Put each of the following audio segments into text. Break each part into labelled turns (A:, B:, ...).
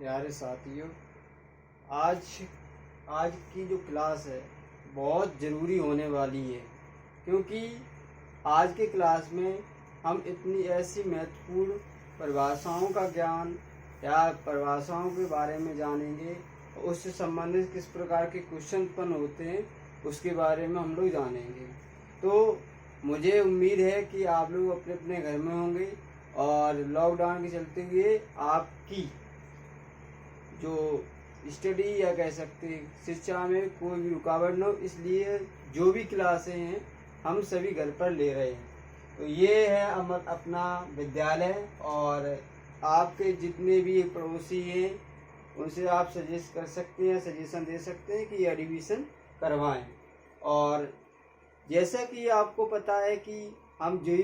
A: प्यारे साथियों, आज आज की जो क्लास है बहुत ज़रूरी होने वाली है, क्योंकि आज के क्लास में हम इतनी ऐसी महत्वपूर्ण परिभाषाओं का ज्ञान या परिभाषाओं के बारे में जानेंगे और उससे संबंधित किस प्रकार के क्वेश्चन उत्पन्न होते हैं उसके बारे में हम लोग जानेंगे। तो मुझे उम्मीद है कि आप लोग अपने अपने घर में होंगे और लॉकडाउन के चलते हुए आपकी जो स्टडी या कह सकते हैं शिक्षा में कोई भी रुकावट न हो, इसलिए जो भी क्लासें हैं हम सभी घर पर ले रहे हैं। तो ये है अपना विद्यालय, और आपके जितने भी पड़ोसी हैं उनसे आप सजेस्ट कर सकते हैं, सजेशन दे सकते हैं कि एडमिशन करवाएं। और जैसा कि आपको पता है कि हम जो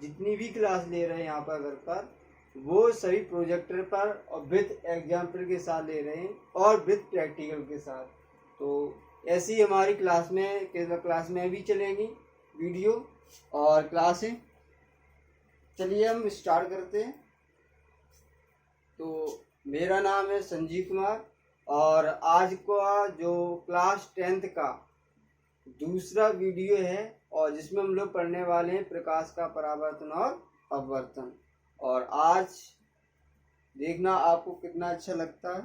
A: जितनी भी क्लास ले रहे हैं यहाँ पर घर पर, वो सभी प्रोजेक्टर पर और विद एग्जाम्पल के साथ ले रहे हैं और विद प्रैक्टिकल के साथ। तो ऐसी हमारी क्लास में भी चलेंगी वीडियो और क्लासें। चलिए हम स्टार्ट करते हैं। तो मेरा नाम है संजीव कुमार और आज का जो क्लास 10th का दूसरा वीडियो है और जिसमें हम लोग पढ़ने वाले हैं प्रकाश का परावर्तन और अपवर्तन। और आज देखना आपको कितना अच्छा लगता है।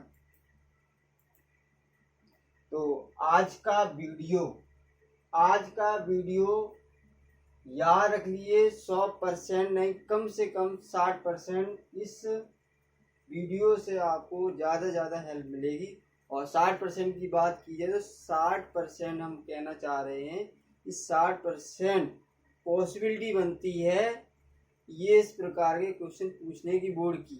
A: तो आज का वीडियो याद रख लिए 100% नहीं, कम से कम 60% इस वीडियो से आपको ज़्यादा हेल्प मिलेगी। और 60% की बात की जाए तो 60% हम कहना चाह रहे हैं कि 60% पॉसिबिलिटी बनती है ये इस प्रकार के क्वेश्चन पूछने की बोर्ड की।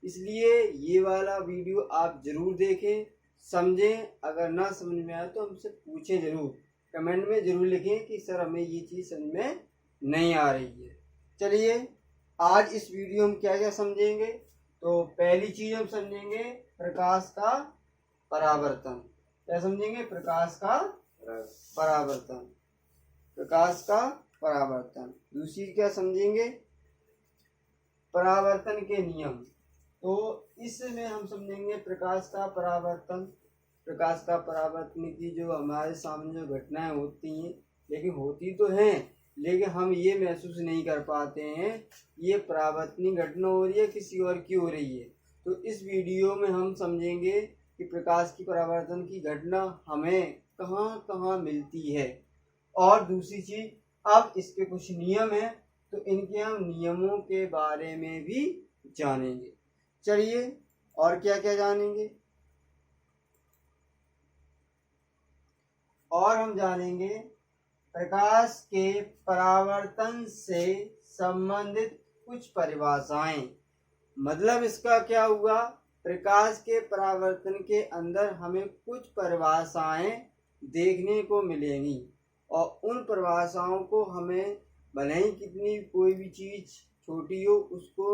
A: इसलिए ये वाला वीडियो आप ज़रूर देखें, समझें। अगर ना समझ में आए तो हमसे पूछें ज़रूर, कमेंट में ज़रूर लिखें कि सर हमें ये चीज़ समझ में नहीं आ रही है। चलिए आज इस वीडियो में क्या क्या समझेंगे। तो पहली चीज़ हम समझेंगे प्रकाश का परावर्तन। क्या समझेंगे? प्रकाश का परावर्तन। दूसरी क्या समझेंगे? परावर्तन के नियम। तो इसमें हम समझेंगे प्रकाश का परावर्तन की जो हमारे सामने जो घटनाएं होती हैं, लेकिन होती तो हैं, लेकिन हम ये महसूस नहीं कर पाते हैं ये परावर्तनीय घटना हो रही है किसी और की हो रही है। तो इस वीडियो में हम समझेंगे कि प्रकाश की परावर्तन की घटना हमें कहाँ कहाँ मिलती है। और दूसरी चीज, अब इसके कुछ नियम हैं तो इनके हम नियमों के बारे में भी जानेंगे। चलिए और क्या क्या जानेंगे। और हम जानेंगे प्रकाश के परावर्तन से संबंधित कुछ परिभाषाएं। मतलब इसका क्या हुआ, प्रकाश के परावर्तन के अंदर हमें कुछ परिभाषाएं देखने को मिलेंगी और उन परिभाषाओं को हमें भले ही कितनी कोई भी चीज़ छोटी हो, उसको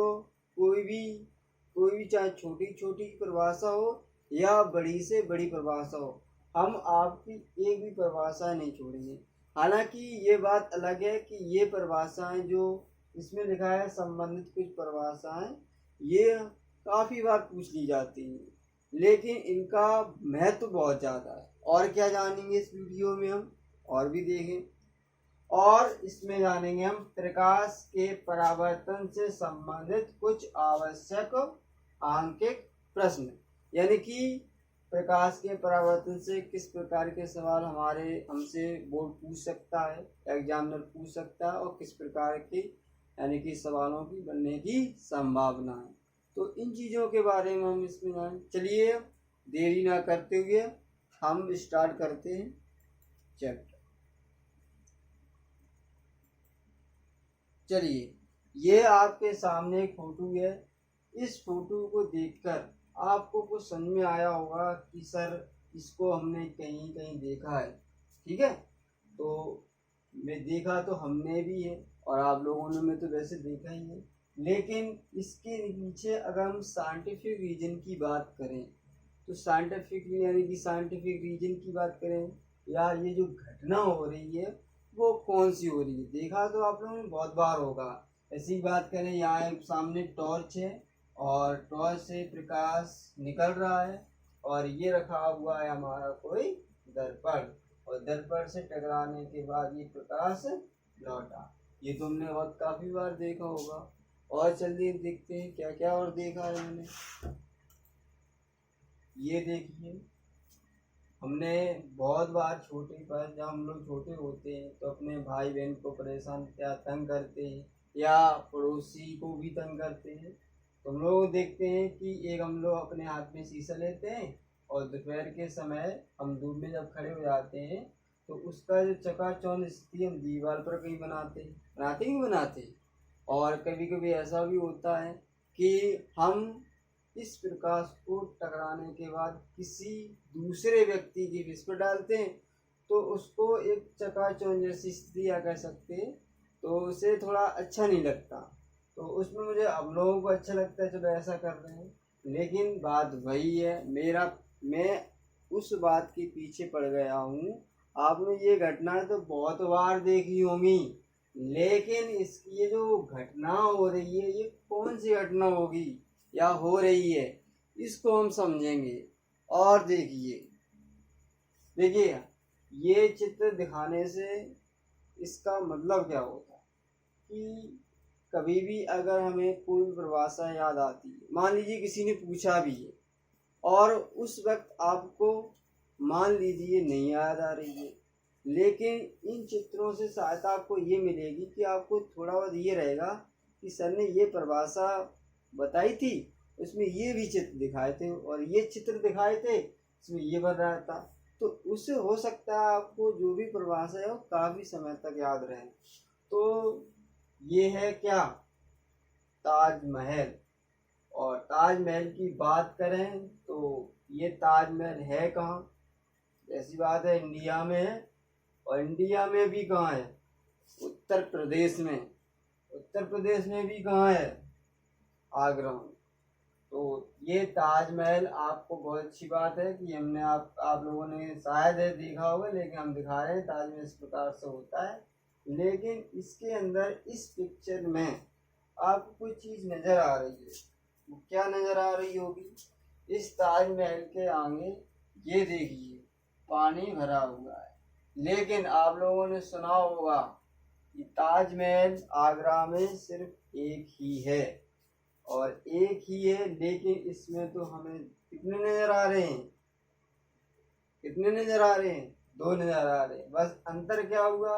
A: कोई भी चाहे छोटी परिभाषा हो या बड़ी से बड़ी परिभाषा हो, हम आपकी एक भी परिभाषा नहीं छोड़ेंगे। हालांकि ये बात अलग है कि ये परिभाषाएं जो इसमें लिखा है संबंधित कुछ परिभाषाएं, ये काफ़ी बार पूछ ली जाती हैं, लेकिन इनका महत्व बहुत ज़्यादा है। और क्या जानेंगे इस वीडियो में हम, और भी देखें। और इसमें जानेंगे हम प्रकाश के परावर्तन से संबंधित कुछ आवश्यक आंकिक प्रश्न, यानी कि प्रकाश के परावर्तन से किस प्रकार के सवाल हमसे बोर्ड पूछ सकता है, एग्जामिनर पूछ सकता है, और किस प्रकार के यानी कि सवालों की बनने की संभावना है। तो इन चीज़ों के बारे में हम इसमें जानें। चलिए देरी ना करते हुए हम स्टार्ट करते हैं चैप्टर। चलिए, ये आपके सामने एक फोटो है। इस फोटो को देखकर आपको कुछ समझ में आया होगा कि सर इसको हमने कहीं कहीं देखा है। ठीक है, तो मैं देखा तो हमने भी है और आप लोगों ने तो वैसे देखा ही है, लेकिन इसके पीछे अगर हम साइंटिफिक रीजन की बात करें तो साइंटिफिक रीजन की बात करें, यार ये जो घटना हो रही है वो कौन सी हो रही है। देखा तो आप लोगों ने बहुत बार होगा। ऐसी बात करें, यहाँ सामने टॉर्च है और टॉर्च से प्रकाश निकल रहा है और ये रखा हुआ है हमारा कोई दर्पण, और दर्पण से टकराने के बाद ये प्रकाश लौटा। ये तुमने बहुत काफी बार देखा होगा। और चलिए देखते हैं क्या क्या और देखा है मैंने। ये देखिए, हमने बहुत बार छोटे पर, जब हम लोग छोटे होते हैं तो अपने भाई बहन को परेशान या तंग करते हैं या पड़ोसी को भी तंग करते हैं, तो हम लोग देखते हैं कि एक हम लोग अपने हाथ में शीशा लेते हैं और दोपहर के समय हम धूप में जब खड़े हो जाते हैं तो उसका जो चकाचौंध स्थिति हम दीवार पर कहीं बनाते हैं। और कभी कभी ऐसा भी होता है कि हम इस प्रकाश को टकराने के बाद किसी दूसरे व्यक्ति की विष पर डालते हैं तो उसको एक चकाचौंध जैसी स्थिति या कह सकते हैं, तो उसे थोड़ा अच्छा नहीं लगता। तो उसमें मुझे अब लोगों को अच्छा लगता है, चलो ऐसा कर रहे हैं, लेकिन बात वही है, मैं उस बात के पीछे पड़ गया हूँ। आपने ये घटना तो बहुत बार देखी होंगी, लेकिन इसकी ये जो घटना हो रही है ये कौन सी घटना होगी या हो रही है, इसको हम समझेंगे। और देखिए ये चित्र दिखाने से इसका मतलब क्या होता है कि कभी भी अगर हमें कोई परिभाषा याद आती है, मान लीजिए किसी ने पूछा भी है और उस वक्त आपको मान लीजिए नहीं याद आ रही है, लेकिन इन चित्रों से सहायता आपको ये मिलेगी कि आपको थोड़ा बहुत ये रहेगा कि सर ने ये परिभाषा बताई थी, उसमें ये भी चित्र दिखाए थे और ये चित्र दिखाए थे, इसमें ये बन रहा था, तो उससे हो सकता है आपको जो भी परिभाषा है वो काफ़ी समय तक याद रहे। तो ये है क्या, ताजमहल। और ताजमहल की बात करें तो ये ताजमहल है कहाँ, ऐसी बात है इंडिया में है, और इंडिया में भी कहाँ है, उत्तर प्रदेश में। उत्तर प्रदेश में भी कहाँ है, आगरा में। तो ये ताजमहल आपको बहुत अच्छी बात है कि हमने आप लोगों ने शायद है देखा होगा, लेकिन हम दिखा रहे हैं ताजमहल इस प्रकार से होता है। लेकिन इसके अंदर इस पिक्चर में आपको कोई चीज़ नज़र आ रही है, वो क्या नज़र आ रही होगी, इस ताजमहल के आगे ये देखिए पानी भरा हुआ है, लेकिन आप लोगों ने सुना होगा कि ताजमहल आगरा में सिर्फ एक ही है, और एक ही है, लेकिन इसमें तो हमें कितने नज़र आ रहे हैं, दो नज़र आ रहे हैं। बस अंतर क्या हुआ,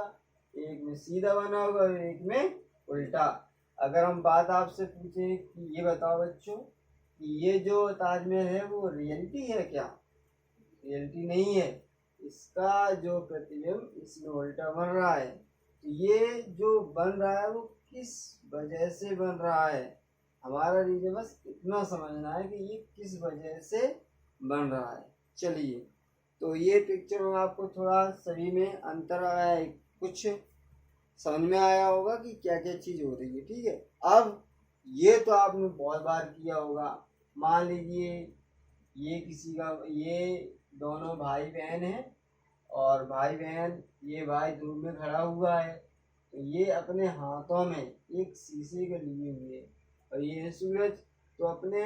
A: एक में सीधा बना हुआ और एक में उल्टा। अगर हम बात आपसे पूछें कि ये बताओ बच्चों कि ये जो ताजमहल है वो रियलिटी है क्या, रियलिटी नहीं है, इसका जो प्रतिबिंब इसमें उल्टा बन रहा है। तो ये जो बन रहा है वो किस वजह से बन रहा है, हमारा रीजन बस इतना समझना है कि ये किस वजह से बन रहा है। चलिए, तो ये पिक्चर में आपको थोड़ा सभी में अंतर आया है, कुछ समझ में आया होगा कि क्या क्या चीज़ हो रही है, ठीक है। अब ये तो आपने बहुत बार किया होगा, मान लीजिए ये किसी का, ये दोनों भाई बहन हैं और भाई बहन, ये भाई दूर में खड़ा हुआ है, तो ये अपने हाथों में एक शीशे को लिए हुए है, और ये सूरज तो अपने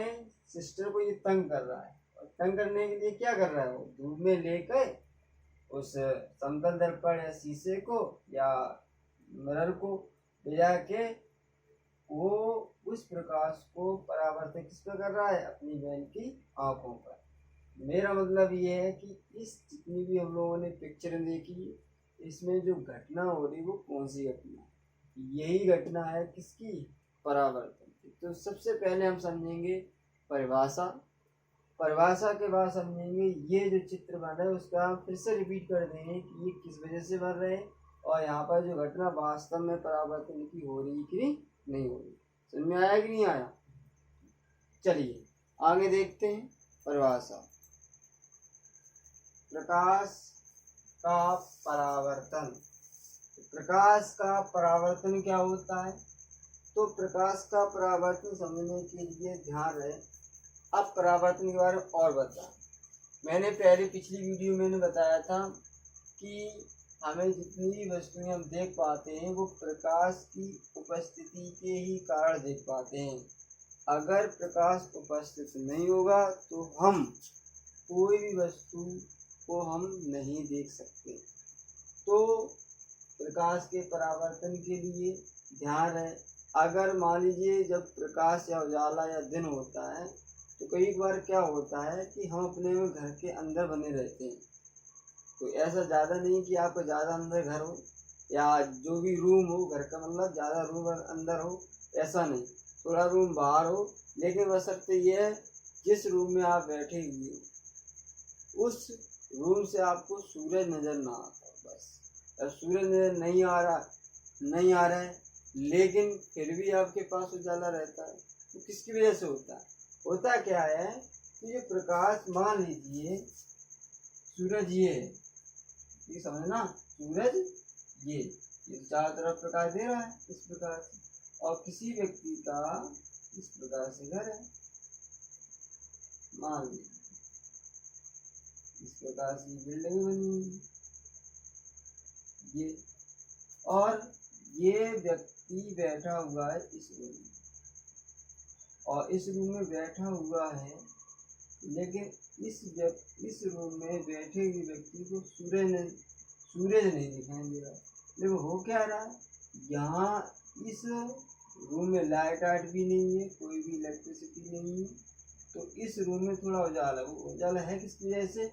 A: सिस्टर को ये तंग कर रहा है, और तंग करने के लिए क्या कर रहा है, वो धूप में लेकर उस समतल दर्पण या शीशे को या मिरर को ले जाके वो उस प्रकाश को परावर्तित किस पर कर रहा है, अपनी बहन की आंखों पर। मेरा मतलब ये है कि इस जितनी भी हम लोगों ने पिक्चर देखी, इसमें जो घटना हो रही वो कौन सी घटना, यही घटना है किसकी, परावर्तन की। तो सबसे पहले हम समझेंगे परिभाषा, परिभाषा के बाद समझेंगे ये जो चित्र बन रहा है उसका हम फिर से रिपीट कर देंगे कि ये किस वजह से बन रहे हैं, और यहाँ पर जो घटना वास्तव में परावर्तन की हो रही कि नहीं हो रही। समझ में आया कि नहीं आया, चलिए आगे देखते हैं। परिभाषा, प्रकाश का परावर्तन। प्रकाश का परावर्तन क्या होता है, तो प्रकाश का परावर्तन समझने के लिए ध्यान रहे। अब परावर्तन के बारे में और बता, मैंने पहले पिछली वीडियो में बताया था कि हमें जितनी भी वस्तुएं हम देख पाते हैं वो प्रकाश की उपस्थिति के ही कारण देख पाते हैं। अगर प्रकाश उपस्थित नहीं होगा तो हम कोई भी वस्तु को हम नहीं देख सकते। तो प्रकाश के परावर्तन के लिए ध्यान रहे, अगर मान लीजिए जब प्रकाश या उजाला या दिन होता है तो कई बार क्या होता है कि हम अपने में घर के अंदर बने रहते हैं। तो ऐसा ज़्यादा नहीं कि आपका ज़्यादा अंदर घर हो या जो भी रूम हो घर का, मतलब ज़्यादा रूम अंदर हो, ऐसा नहीं, थोड़ा रूम बाहर हो, लेकिन बशर्ते ये है जिस रूम में आप बैठे हुए हो उस रूम से आपको सूरज नज़र ना आता। बस अब सूरज नज़र नहीं आ रहा है लेकिन फिर भी आपके पास उजाला रहता है, तो किसकी वजह से होता है? होता क्या है कि जो प्रकाश, मान लीजिए सूरज ये समझना, सूरज ये चारों तरफ प्रकाश दे रहा है इस प्रकार से, और किसी व्यक्ति का इस प्रकार से घर है, मान लीजिए इस प्रकार से बिल्डिंग बनी हुई ये, और ये व्यक्ति बैठा हुआ है इस रूम में, और इस रूम में बैठा हुआ है, लेकिन इस रूम में बैठे हुए व्यक्ति को सूरज नहीं दिखाई दे रहा। देखो हो क्या रहा है, यहाँ इस रूम में लाइट भी नहीं है, कोई भी इलेक्ट्रिसिटी नहीं है, तो इस रूम में थोड़ा उजाला, वो उजाला है किसकी वजह से?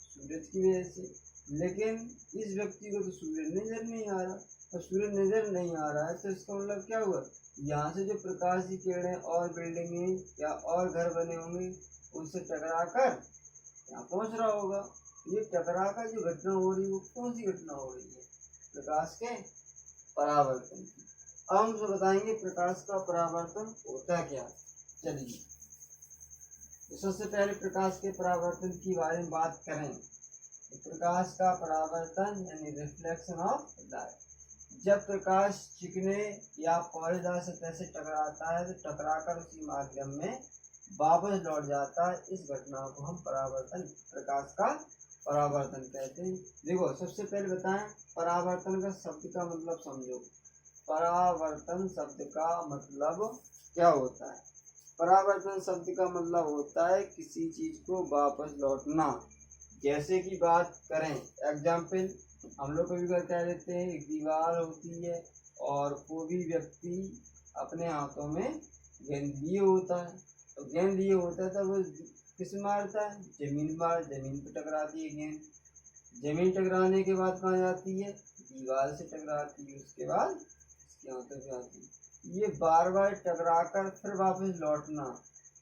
A: सूरज की वजह से। लेकिन इस व्यक्ति को तो सूरज नजर नहीं आ रहा, और सूरज नजर नहीं आ रहा है तो इसका मतलब क्या हुआ, यहाँ से जो प्रकाश की किरणें और बिल्डिंगे या और घर बने होंगे उनसे टकरा कर यहाँ पहुँच रहा होगा। ये टकरा कर जो घटना हो रही है वो कौन सी घटना हो रही है? प्रकाश के परावर्तन की। अब हम तो बताएंगे प्रकाश का परावर्तन होता क्या। चलिए तो सबसे पहले प्रकाश के परावर्तन की बारे में बात करें। प्रकाश का परावर्तन यानी रिफ्लेक्शन ऑफ लाइट, जब प्रकाश चिकने या पॉलीदार सतह से टकराता है तो टकराकर उसी माध्यम में वापस लौट जाता है, इस घटना को हम परावर्तन, प्रकाश का परावर्तन कहते हैं। देखो सबसे पहले बताएं परावर्तन का शब्द का मतलब समझो। परावर्तन शब्द का मतलब क्या होता है? परावर्तन शब्द का मतलब होता है किसी चीज को वापस लौटना। जैसे कि बात करें एग्जाम्पल, हम लोग कभी कभी कह देते हैं एक दीवार होती है और कोई भी व्यक्ति अपने हाथों में गेंद लिए होता है, तो गेंद लिए होता है तो वो किस मारता है? जमीन पे टकराती है गेंद, जमीन टकराने के बाद कहाँ जाती है? दीवार से टकराती है, उसके बाद इसके हाथों पे आती है। ये बार बार टकरा कर फिर वापस लौटना,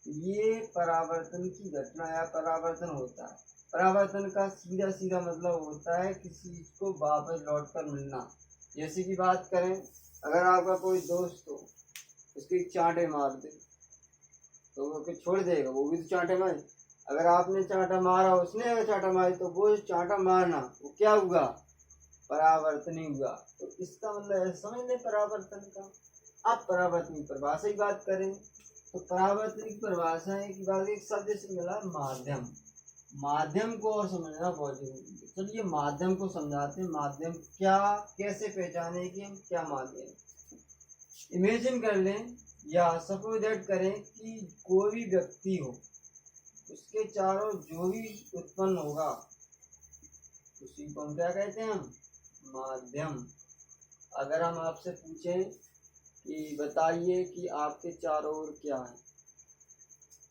A: ये परावर्तन की घटना या परावर्तन होता है। परावर्तन का सीधा सीधा मतलब होता है किसी चीज को वापस लौट कर मिलना। जैसे कि बात करें, अगर आपका कोई दोस्त हो उसके चांटे मार दे तो वो फिर छोड़ देगा, वो भी तो चांटे मारे। अगर आपने चांटा मारा, उसने अगर चांटा मारी, तो वो चांटा मारना वो क्या हुआ? परावर्तन ही हुआ। तो इसका मतलब समझ लें परावर्तन का। अब परावर्तन की परिभाषा की बात करें तो परावर्तन की परिभाषा है कि बात एक शब्द से मिला माध्यम। माध्यम को और समझना बहुत जरूरी है। चलिए माध्यम को समझाते हैं। माध्यम क्या, कैसे पहचाने कि हम क्या माध्यम। इमेजिन कर लें या सपोज दैट करें कि कोई भी व्यक्ति हो, उसके चारों जो भी उत्पन्न होगा उसी को हम क्या कहते हैं? हम माध्यम। अगर हम आपसे पूछें कि बताइए कि आपके चारों ओर क्या है,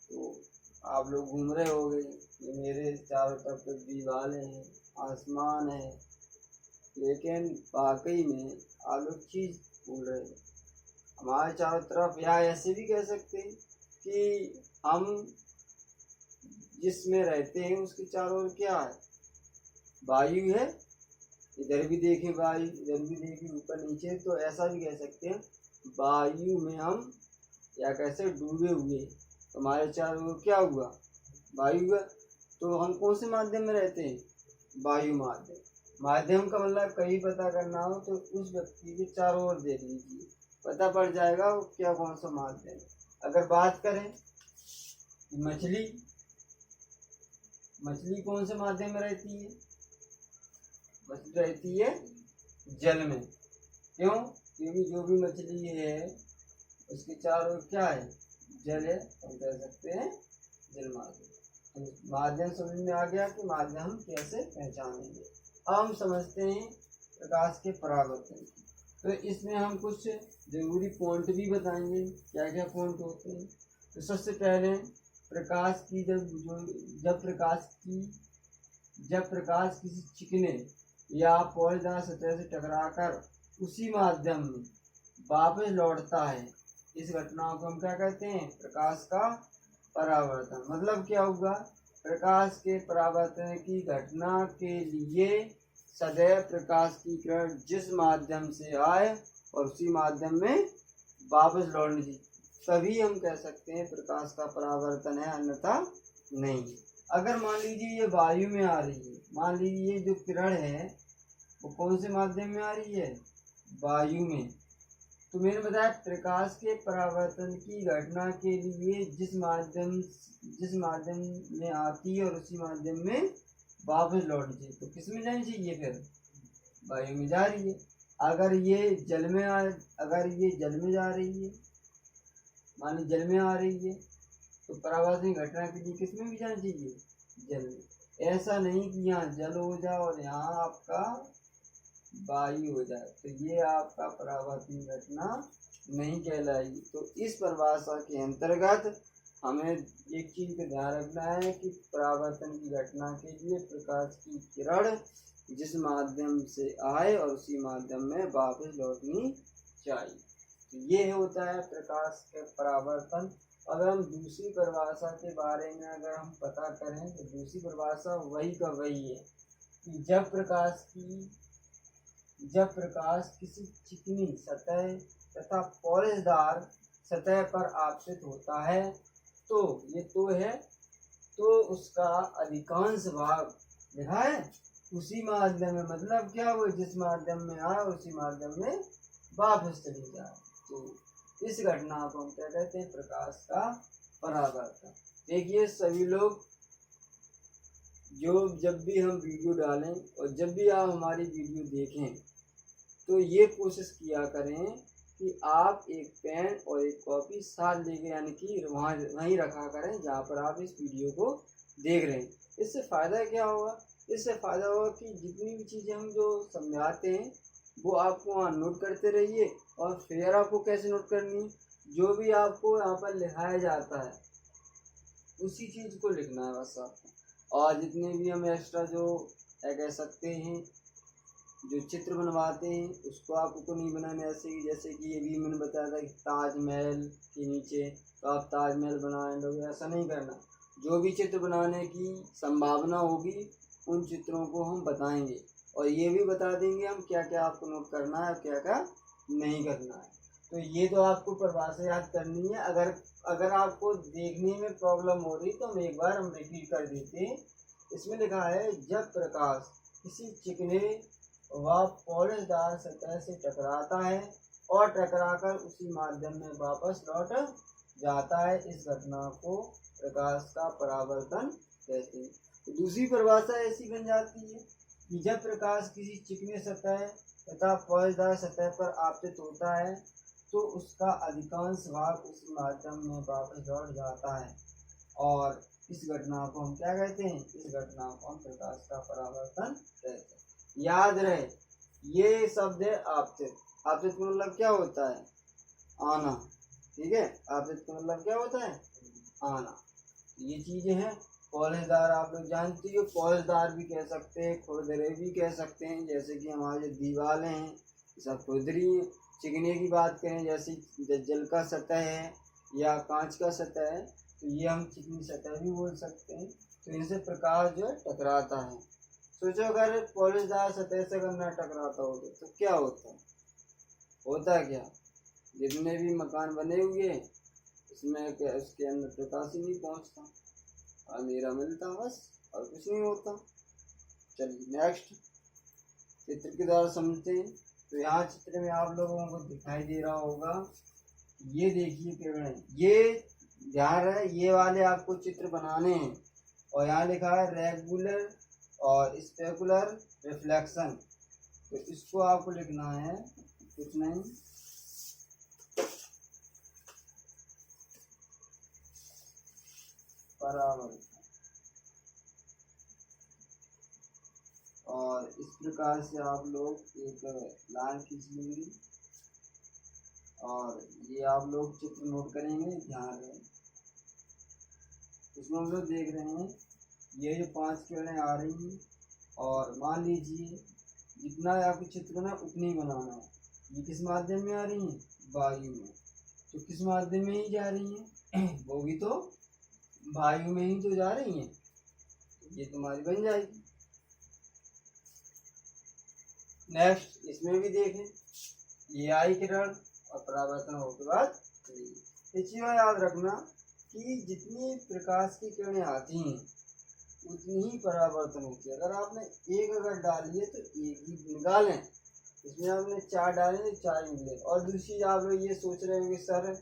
A: तो आप लोग घूम रहे होंगे कि मेरे चारों तरफ तो दीवारें हैं, आसमान है, लेकिन वाकई में आप लोग चीज भूल रहे हैं। हमारे चारों तरफ, या ऐसे भी कह सकते हैं कि हम जिसमें रहते हैं उसके चारों ओर क्या है? वायु है। इधर भी देखें वायु, इधर भी देखें, ऊपर नीचे, तो ऐसा भी कह सकते हैं वायु में हम, या कैसे डूबे हुए, हमारे चारों ओर क्या हुआ? वायु हुआ। तो हम कौन से माध्यम में रहते हैं? वायु माध्यम। माध्यम का मतलब कहीं पता करना हो तो उस व्यक्ति के चारों ओर देख लीजिए, पता पड़ जाएगा वो क्या, कौन सा माध्यम। अगर बात करें मछली कौन से माध्यम में रहती है? मछली रहती है जल में। क्यों? क्योंकि जो भी मछली है उसके चारों ओर क्या है? जल है, हम कह सकते हैं जल माध्यम। माध्यम समझ में आ गया कि माध्यम हम कैसे पहचानेंगे। अब हम समझते हैं प्रकाश के परावर्तन की। तो इसमें हम कुछ जरूरी पॉइंट भी बताएंगे, क्या क्या पॉइंट होते हैं। तो सबसे पहले प्रकाश की जब प्रकाश किसी चिकने या पॉलीदार सतह से टकराकर उसी माध्यम में वापस लौटता है, इस घटना को हम क्या कहते हैं, प्रकाश का परावर्तन। मतलब क्या हुआ, प्रकाश के परावर्तन की घटना के लिए सदैव प्रकाश की किरण जिस माध्यम से आए और उसी माध्यम में वापस लौटनी चाहिए, तभी हम कह सकते हैं प्रकाश का परावर्तन है, अन्यथा नहीं। अगर मान लीजिए ये वायु में आ रही है, मान लीजिए ये जो किरण है वो कौन से माध्यम में आ रही है, वायु में, तो मैंने बताया प्रकाश के परावर्तन की घटना के लिए जिस माध्यम में आती है और उसी माध्यम में वापस लौटनी चाहिए, तो किस में जानी चाहिए, फिर वायु में जा रही है। अगर ये जल में जा रही है, मान ली जल में आ रही है, तो परावर्तन घटना के लिए किस में भी जाना चाहिए, जल में। ऐसा नहीं कि यहाँ जल हो जाए और यहाँ आपका वायु हो जाए, तो ये आपका परावर्तन घटना नहीं कहलाएगी। तो इस परिभाषा के अंतर्गत हमें एक चीज का ध्यान रखना है कि परावर्तन की घटना के लिए प्रकाश की किरण जिस माध्यम से आए और उसी माध्यम में वापस लौटनी चाहिए। तो ये होता है प्रकाश के परावर्तन। अगर हम दूसरी परिभाषा के बारे में अगर हम पता करें तो दूसरी परिभाषा वही का वही है कि जब प्रकाश किसी चिकनी सतह तथा पॉलिशदार सतह पर आपतित होता है, तो ये तो है, तो उसका अधिकांश भाग लिखा है उसी माध्यम में, मतलब क्या, वो जिस माध्यम में आए उसी माध्यम में वापस चली जाए। तो इस घटना को हम क्या कहते हैं, प्रकाश का परावर्तन। देखिए सभी लोग जब भी हम वीडियो डालें और जब भी आप हमारी वीडियो देखें, तो ये कोशिश किया करें कि आप एक पेन और एक कॉपी साथ लेके, यानी कि वहीं रखा करें जहाँ पर आप इस वीडियो को देख रहे हैं। इससे फ़ायदा क्या होगा, इससे फ़ायदा होगा कि जितनी भी चीज़ें हम जो समझाते हैं वो आपको वहाँ नोट करते रहिए। और फिर आपको कैसे नोट करनी है, जो भी आपको यहाँ पर लिखाया जाता है उसी चीज़ को लिखना है बस आपको। और जितने भी हम एक्स्ट्रा जो कह सकते हैं जो चित्र बनवाते हैं उसको आपको नहीं बनाना ऐसे, जैसे कि ये भी मैंने बताया था कि ताजमहल के नीचे तो आप ताजमहल बनाए लोगे, ऐसा नहीं करना। जो भी चित्र बनाने की संभावना होगी उन चित्रों को हम बताएंगे और ये भी बता देंगे हम क्या क्या आपको नोट करना है और क्या क्या नहीं करना है। तो ये तो आपको परिभाषा याद करनी है। अगर आपको देखने में प्रॉब्लम हो रही तो हम एक बार हम रिपीट कर देते हैं। इसमें लिखा है जब प्रकाश किसी चिकने व पॉलिशदार सतह से टकराता है और टकराकर उसी माध्यम में वापस लौट जाता है, इस घटना को प्रकाश का परावर्तन कहते हैं। तो दूसरी परिभाषा ऐसी बन जाती है कि जब प्रकाश किसी चिकने सतह तथा पॉलिशदार सतह पर आपतित होता है तो उसका अधिकांश भाग उसी माध्यम में वापस लौट जाता है, और इस घटना को हम क्या कहते हैं, इस घटना को हम प्रकाश का परावर्तन कहते हैं। याद रहे ये शब्द है आपतित। आपतित का मतलब क्या होता है, आना, ठीक है। आपतित का मतलब क्या होता है, आना। ये चीजें हैं। पॉलिशदार आप लोग जानते हो, पॉलिशदार भी कह सकते हैं, खुरदरे भी कह सकते हैं, जैसे कि हमारे दीवारें हैं सब खुरदरी हैं। चिकने की बात करें जैसे जल का सतह है या कांच का सतह है तो ये हम चिकनी सतह भी बोल सकते हैं। तो इनसे प्रकाश जो है टकराता है। सोचो अगर पॉलिशदार सतह से अगर न टकराता हो तो क्या होता क्या, जितने भी मकान बने हुए इसमें क्या उसके अंदर प्रकाश ही नहीं पहुंचता, अंधेरा मिलता बस और कुछ नहीं होता। चलिए नेक्स्ट चित्र के द्वारा समझते हैं। तो यहाँ चित्र में आप लोगों को दिखाई दे रहा होगा, ये देखिए किरण, ये ध्यान रहे ये वाले आपको चित्र बनाने हैं और यहाँ लिखा है रेगुलर और स्पेकुलर रिफ्लेक्शन। तो इसको आपको लिखना है, कुछ नहीं, परावर्तन। और इस प्रकार से आप लोग एक लाइन खींच लेंगे और ये आप लोग चित्र नोट करेंगे, ध्यान रहे। इसमें हम लोग देख रहे हैं ये जो 5 किरणें आ रही हैं और मान लीजिए जितना आपके चित्र में उतनी ही बनाना है। ये किस माध्यम में आ रही हैं? वायु में। तो किस माध्यम में ही जा रही हैं? वो भी तो वायु में ही तो जा रही हैं। तो ये तुम्हारी बन जाएगी। नेक्स्ट इसमें भी देखें, ये आई किरण और परावर्तन होने के बाद इस चीज में याद रखना कि जितनी प्रकाश की किरणें आती हैं उतनी ही परावर्तन होती है। अगर आपने एक अगर डाली है तो एक ही निकालें, इसमें आपने 4 डाले तो 4 निकले। और दूसरी आप लोग ये सोच रहे होंगे सर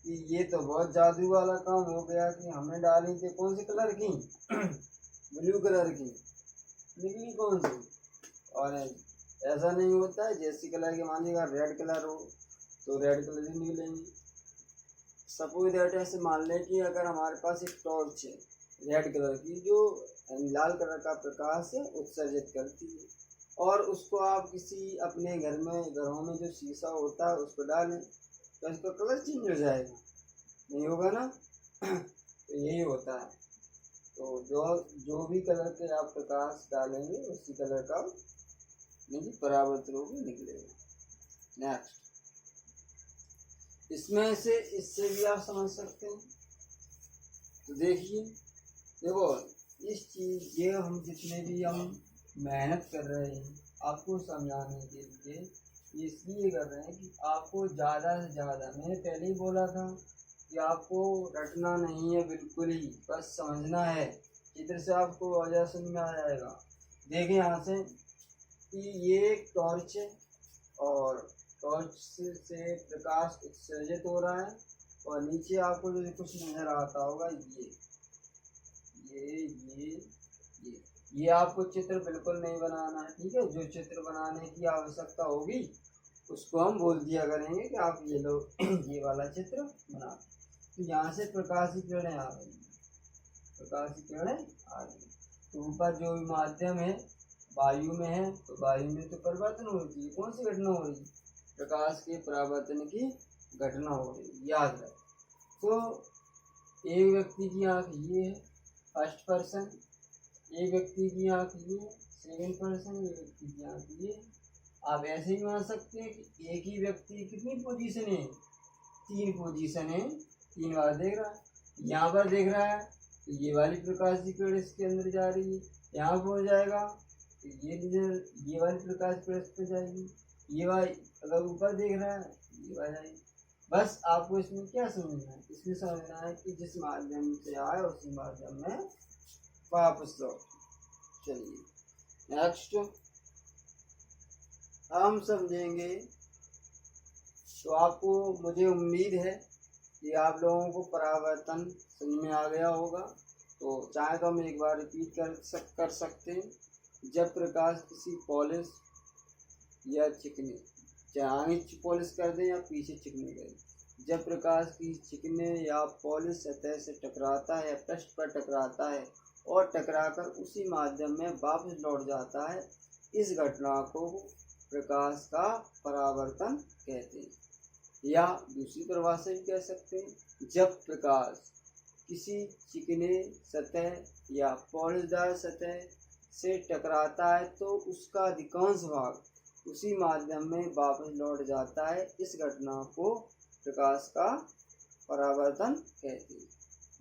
A: कि ये तो बहुत जादू वाला काम हो गया कि हमने डाली थी कौन से कलर की ब्लू कलर की, निकली कौन सी ऑरेंज। ऐसा नहीं होता है। जैसी कलर के मान लीजिएगा रेड कलर हो तो रेड कलर ही निकलेंगे। सपोज दैट ऐसे मान लें कि अगर हमारे पास एक टॉर्च है रेड कलर की जो लाल कलर का प्रकाश उत्सर्जित करती है और उसको आप किसी अपने घरों में जो शीशा होता है उस पर डालें तो इसका कलर चेंज हो जाएगा, नहीं होगा ना। तो यही होता है। तो जो भी कलर के आप प्रकाश डालेंगे उसी कलर का परावर्तन होकर निकलेगा। नेक्स्ट इसमें से इससे भी आप समझ सकते हैं। तो देखो इस चीज ये हम जितने भी हम मेहनत कर रहे हैं आपको समझाने के लिए इसलिए कर रहे हैं कि आपको ज़्यादा से ज़्यादा, मैंने पहले ही बोला था कि आपको रटना नहीं है बिल्कुल ही, बस समझना है। चित्र से आपको वजह समझ में आ जाएगा। देखें यहाँ से कि ये एक टॉर्च है और टॉर्च से प्रकाश उत्सर्जित हो रहा है और नीचे आपको जो कुछ नजर आता होगा ये आपको चित्र बिल्कुल नहीं बनाना है, ठीक है। जो चित्र बनाने की आवश्यकता होगी उसको हम बोल दिया करेंगे कि आप ये लो ये वाला चित्र बना। तो यहाँ से प्रकाश की किरणें आ रही हैं, प्रकाश की किरणें आ रही हैं। तो ऊपर जो भी माध्यम है वायु में है तो वायु में तो परिवर्तन हो रही है। कौन सी घटना हो रही है? प्रकाश के परावर्तन की घटना हो रही है, याद रहे। तो एक व्यक्ति की आँख ये है फर्स्ट पर्सन, एक व्यक्ति की आँख ये सेकंड पर्सन, एक व्यक्ति की आँख ये। आप ऐसे ही मान सकते हैं कि एक ही व्यक्ति कितनी पोजीशन है? 3 पोजीशन है, 3 बार देख रहा है। यहाँ पर देख रहा है तो ये वाली प्रकाश की किरण इसके अंदर जा रही है, यहाँ पर हो जाएगा तो ये वाली प्रकाश की किरण इस पर जाएगी। ये वाली अगर ऊपर देख रहा है ये वाली जाएगी। बस आपको इसमें क्या समझना है? इसमें समझना है कि जिस माध्यम से आए उसी माध्यम में वापस लौट। चलिए नेक्स्ट हम समझेंगे। तो आपको मुझे उम्मीद है कि आप लोगों को परावर्तन समझ में आ गया होगा। तो चाहे तो हम एक बार रिपीट कर सकते हैं। जब प्रकाश किसी पॉलिश या चिकने, चाहे आगे पॉलिश कर दें या पीछे चिकने करें, जब प्रकाश की चिकने या पॉलिश सतह से टकराता है या पृष्ठ पर टकराता है और टकराकर उसी माध्यम में वापस लौट जाता है, इस घटना को प्रकाश का परावर्तन कहते हैं। या दूसरी परिभाषा भी कह सकते हैं, जब प्रकाश किसी चिकने सतह या पॉलिशदार सतह से टकराता है तो उसका अधिकांश भाग उसी माध्यम में वापस लौट जाता है, इस घटना को प्रकाश का परावर्तन कहते हैं।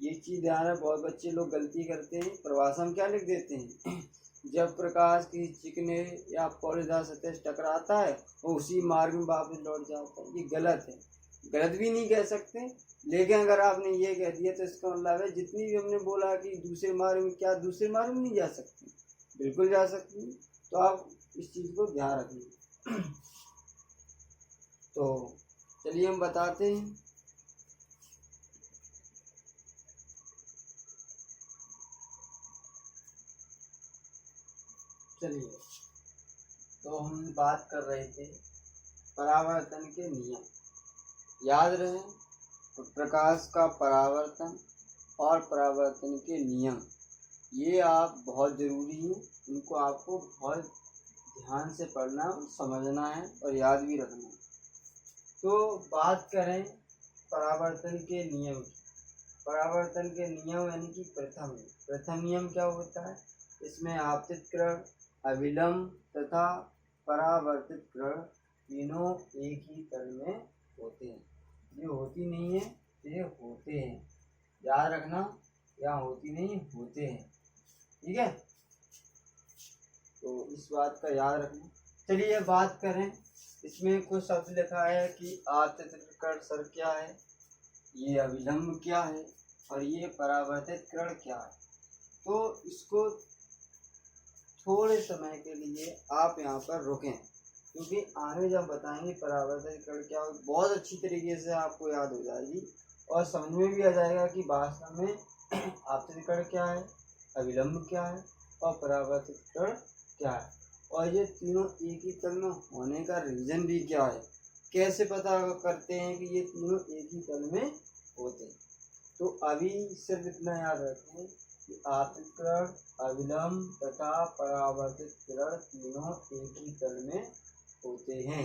A: ये चीज़ ध्यान है, बहुत बच्चे लोग गलती करते हैं, परिभाषा में क्या लिख देते हैं जब प्रकाश की चिकने या पॉलिशदार सतह से टकराता है वो उसी मार्ग में वापस लौट जाता है। ये गलत है, गलत भी नहीं कह सकते, लेकिन अगर आपने ये कह दिया तो इसका मतलब है जितनी भी हमने बोला कि दूसरे मार्ग में, क्या दूसरे मार्ग में नहीं जा सकते? बिल्कुल जा सकते हैं। तो आप इस चीज़ को ध्यान रखिए। तो चलिए हम बताते हैं। चलिए तो हम बात कर रहे थे परावर्तन के नियम, याद रहे। तो प्रकाश का परावर्तन और परावर्तन के नियम, ये आप बहुत ज़रूरी हैं, इनको आपको बहुत ध्यान से पढ़ना और समझना है और याद भी रखना है। तो बात करें परावर्तन के नियम की। परावर्तन के नियम यानी कि प्रथम नियम क्या होता है, इसमें आपतित किरण, अविलंब तथा परावर्तित किरण तीनों एक ही तल में होते हैं। ये होती नहीं है, ये होते हैं, याद रखना, यहाँ होती नहीं, होते हैं, ठीक है। तो इस बात का याद रखना। चलिए बात करें, इसमें कुछ शब्द लिखा है कि आपतित किरण सर क्या है, ये अविलंब क्या है और ये परावर्तित किरण क्या है। तो इसको थोड़े समय के लिए आप यहाँ पर रुकें, क्योंकि आगे जब बताएंगे परावर्तित किरण क्या हो, बहुत अच्छी तरीके से आपको याद हो जाएगी और समझ में भी आ जाएगा कि वास्तव में आपतित किरण क्या है, अविलंब क्या है और परावर्तित किरण क्या है, और ये तीनों एक ही तल में होने का रीजन भी क्या है, कैसे पता करते हैं कि ये तीनों एक ही तल में होते हैं। तो अभी सिर्फ इतना याद रखें कि आपतित किरण, अविलंब तथा परावर्तित किरण तीनों एक ही तल में होते हैं।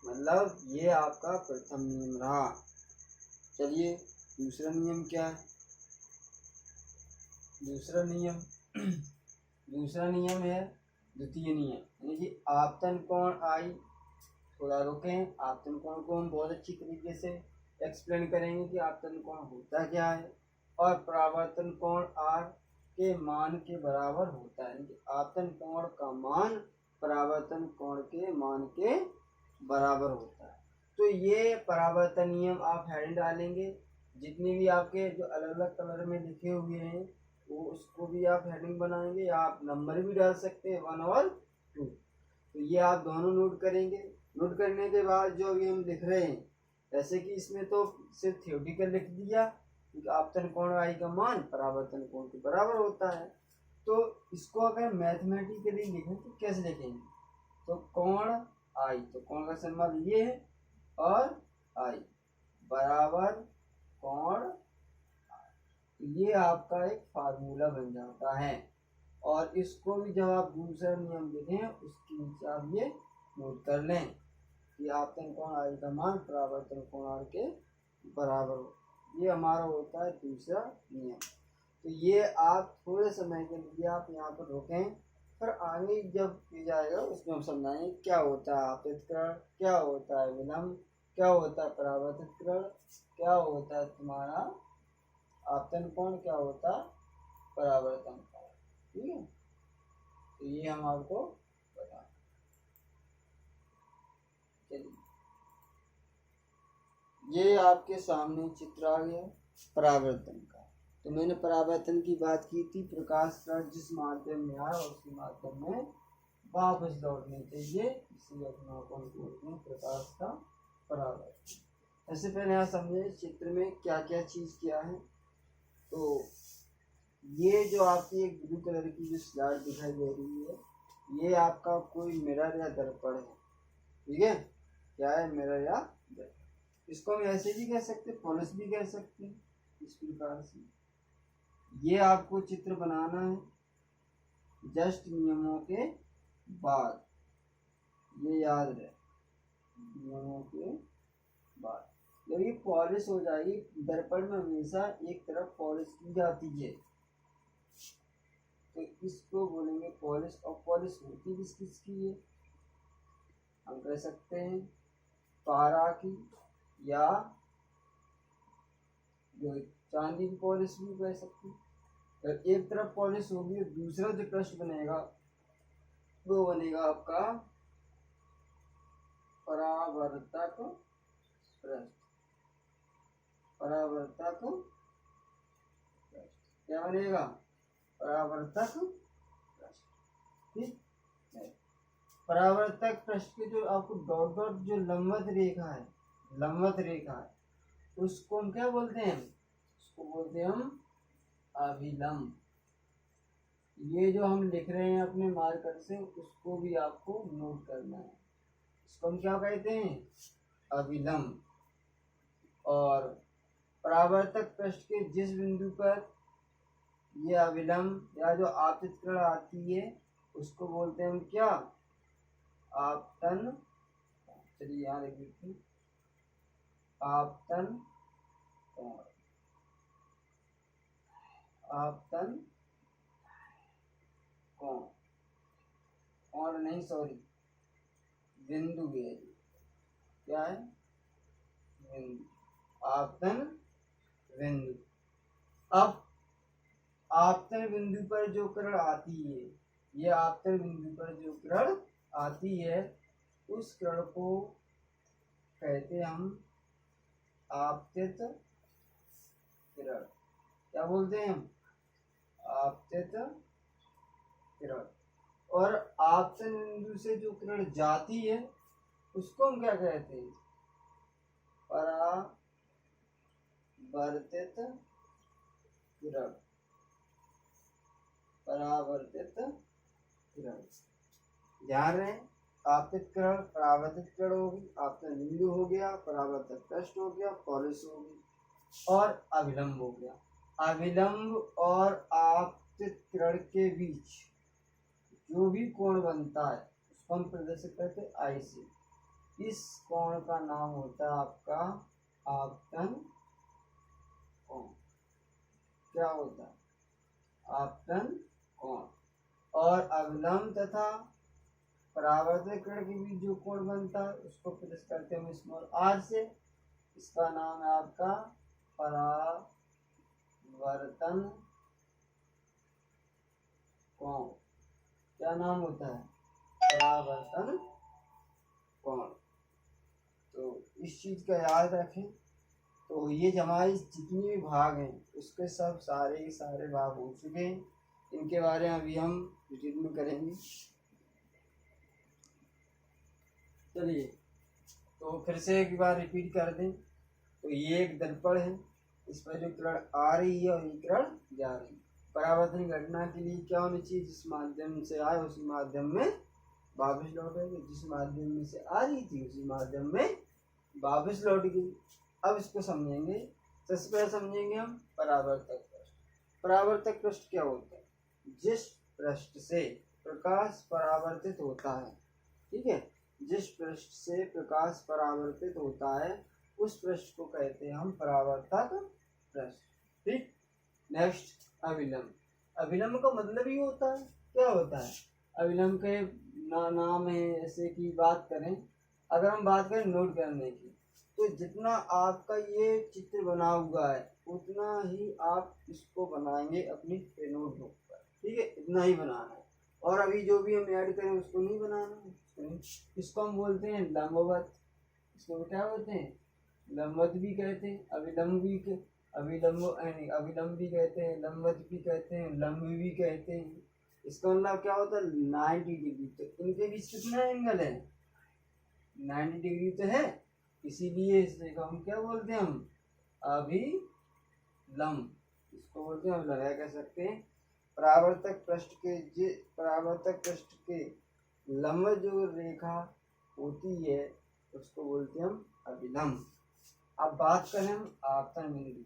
A: मतलब ये आपका प्रथम नियम रहा। चलिए दूसरा नियम क्या है। दूसरा नियम है द्वितीय नियम, यानी कि आपतन कोण आई। थोड़ा रुकें, आपतन कोण को हम बहुत अच्छी तरीके से एक्सप्लेन करेंगे कि आपतन कोण होता क्या है और परावर्तन कोण आर के मान के बराबर होता है। आपतन कोण का मान परावर्तन कोण के मान के बराबर होता है। तो ये परावर्तन नियम आप हेडिंग डालेंगे, जितने भी आपके जो अलग अलग कलर में लिखे हुए हैं वो उसको भी आप हेडिंग बनाएंगे, या आप नंबर भी डाल सकते हैं 1 और 2। तो ये आप दोनों नोट करेंगे। नोट करने के बाद जो अभी हम लिख रहे हैं, जैसे कि इसमें तो सिर्फ थ्योरेटिकल लिख दिया कि आपतन कोण आई का मान परावर्तन कोण के बराबर होता है। तो इसको अगर मैथमेटिकली लिखें तो कैसे लिखेंगे, तो कोण आई, तो कोण का सिंबल ये है और आई बराबर कोण, ये आपका एक फार्मूला बन जाता है। और इसको भी जब आप दूसरा नियम लिखें उसके नीचे आप ये नोट कर लें कि आपतन कोण आई का मान परावर्तन कोण आर के बराबर हो। ये हमारा होता है दूसरा नियम। तो ये आप थोड़े समय के लिए आप यहाँ पर रुकें, फिर आगे जब की जाएगा उसमें हम समझाएंगे क्या होता है आपतित किरण, क्या होता है विलंब, क्या होता है परावर्तित किरण, क्या होता है तुम्हारा आपतन कोण, क्या होता है परावर्तन कोण, ठीक है। तो ये हम आपको बता, चलिए ये आपके सामने चित्र आ गया परावर्तन का। तो मैंने परावर्तन की बात की थी, प्रकाश का जिस माध्यम में आया उसी माध्यम में वापस लौटने चाहिए, इसी अपना प्रकाश का परावर्तन। ऐसे पहले यहाँ समझे चित्र में क्या क्या चीज क्या है। तो ये जो आपकी एक ब्लू कलर की जो स्लाइड दिखाई दे रही है, ये आपका कोई मिरर या दर्पण है, ठीक है। क्या है, मिरर या दर्पण। इसको हम ऐसे भी कह सकते हैं, पॉलिश भी कह सकते हैं, इस प्रकार से। ये आपको चित्र बनाना है जस्ट नियमों के बाद, ये याद रहे, नियमों के बाद। जब ये पॉलिश हो जाएगी, दर्पण में हमेशा एक तरफ पॉलिश की जाती है, तो इसको बोलेंगे पॉलिश। और पॉलिश होती किस किस की है, हम कह सकते हैं पारा की, या जो चांदी की पॉलिश भी कह सकते हैं। जब एक तरफ पॉलिश होगी, दूसरा जो पृष्ठ बनेगा वो बनेगा आपका परावर्तक पृष्ठ। परावर्तक क्या बनेगा, परावर्तक पृष्ठ, ठीक है। परावर्तक पृष्ठ के जो आपको डॉट डॉट जो लंबवत रेखा है, उसको हम क्या बोलते हैं, उसको बोलते हैं हम अभिलंब। ये जो हम लिख रहे हैं अपने मार्कर से, उसको भी आपको नोट करना है। इसको हम क्या कहते हैं, अभिलंब। और परावर्तक पृष्ठ के जिस बिंदु पर ये अविलंब या जो आपतित किरण आती है उसको बोलते हैं हम क्या, आपतन। चलिए यहाँ लिख देते हैं, आपतन कोण। आपतन कोण, कोण नहीं सॉरी, बिंदु है, क्या है, बिंदु, आपतन बिंदु। अब आपतन बिंदु पर जो किरण आती है, ये आपतन बिंदु पर जो किरण आती है उस किरण को कहते हैं हम आपतित किरण। क्या बोलते हैं हम, आपतित किरण। और आपतन बिंदु से जो किरण जाती है उसको हम क्या कहते हैं, परावर्तित किरण। परावर्तित किरण, ध्यान रहे, आपतित किरण परावर्तित किरण होगी, आपतन बिंदु हो गया, परावर्तक पृष्ठ हो गया, पॉलिश होगी, और अविलंब हो गया। अविलंब और आपतित किरण के बीच जो भी कोण बनता है उसको हम प्रदर्शित करते हैं आई से। इस कोण का नाम होता है आपका आपतन कोण। क्या होता है, आपतन कोण। और अविलंब तथा परावर्तक किरण के बीच जो कोण बनता है उसको प्रदर्शित करते हैं स्मॉल आर से। इसका नाम है आपका परावर्तन कोण। क्या नाम होता है, परावर्तन कोण। तो इस चीज का याद रखें। तो ये हमारे जितने भी भाग हैं उसके सब सारे भाग हो चुके हैं, इनके बारे में अभी हम डिटेल में करेंगे। चलिए तो फिर से एक बार रिपीट कर दें। तो ये एक दर्पण है, इस पर जो किरण आ रही है और ये किरण जा रही है। परावर्तन घटना के लिए क्या होनी चाहिए, जिस माध्यम से आए उसी माध्यम में वापस लौटेगी, जिस माध्यम से आ रही थी उसी माध्यम में वापस लौट गई। अब इसको समझेंगे। सबसे पहले समझेंगे हम परावर्तक पृष्ठ। परावर्तक पृष्ठ क्या होता है, जिस पृष्ठ से प्रकाश परावर्तित होता है, ठीक है, जिस पृष्ठ से प्रकाश परावर्तित होता है उस पृष्ठ को कहते हैं हम परावर्तक पृष्ठ। ठीक। नेक्स्ट अविलंब। अविलंब का मतलब ही होता है, क्या होता है, अविलंब के नाम है। जैसे कि बात करें, अगर हम बात करें नोट करने की, तो जितना आपका ये चित्र बना हुआ है उतना ही आप इसको बनाएंगे अपनी नोटबुक पर, ठीक है, इतना ही बनाना है। और अभी जो भी हम ऐड करें उसको नहीं बनाना है। इसको हम बोलते हैं लंबवत। इसको क्या बोलते हैं, लंबवत भी कहते हैं, अविलंब भी अविलंब भी कहते हैं, लंबवत भी कहते हैं, लंब भी कहते हैं। इसका मतलब क्या होता है, 90 डिग्री। तो इनके बीच कितना एंगल है, 90 डिग्री तो है, इसीलिए इसे हम क्या बोलते हैं, हम अभिलंब। इसको बोलते हैं हम लगाया कह सकते हैं। परावर्तक पृष्ठ के लंब जो रेखा होती है उसको बोलते हैं हम अभिलंब। अब बात करें हम आपतन बिंदु,